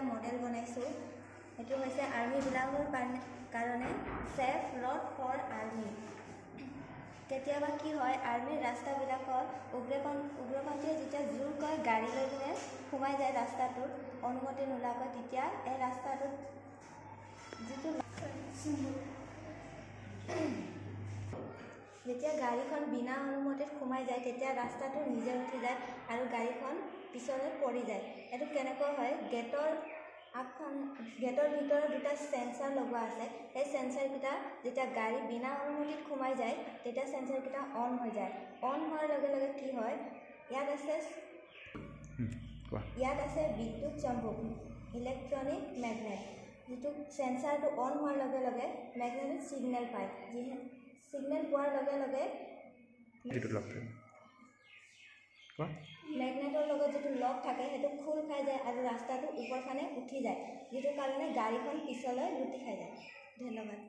model বনাইছোঁ এটো হৈছে আৰ্মি বিলাকৰ কাৰণে সেফ ৰোড ফৰ আৰ্মি কেতিয়াবা কি হয় আৰ্মিৰ ৰাস্তাবিলাকত উগ্ৰপন্থীয়ে যেতিয়া জোৰ কৰে গাড়ী লৈ কিনে সোমাই যায় ৰাস্তাটোত অনুমতি নোলোৱাকৈ তেতিয়া এই ৰাস্তাটোত যিটো যেতিয়া গাড়ীখন বিনা অনুমতিত সোমাই যায় তেতিয়া ৰাস্তাটো নিজে উঠি যায় আৰু গাড়ীখন পিছলৈ পৰি যায় এটো কেনেকৈ হয় গেটৰ ভিতৰত দুটা সেন্সৰ লগোৱা আছে এই সেন্সৰকেইটা যেতিয়া গাড়ী বিনা অনুমতিত সোমাই যায় তেতিয়া সেন্সৰকেইটা অন হৈ যায় অন হোৱাৰ লগে লগে কি হয় ইয়াত আছে বিদ্যুৎ চম্বক ইলেক্ট্ৰনিক মেগনেট যেটো সেন্সৰটো অন হোৱাৰ লগে লগে মেগনেটিক সিগনেল পায় যি সিগনেল পোৱাৰ লগে লগে মেগনেটৰ লগত যেটো লক থাকে হেতু খোল খাই যায় আৰু ৰাস্তাটো ওপৰফানে উঠি যায় যেটো কাৰণে গাড়ীখন পিছলৈ লুটি খাই যায় ধন্যবাদ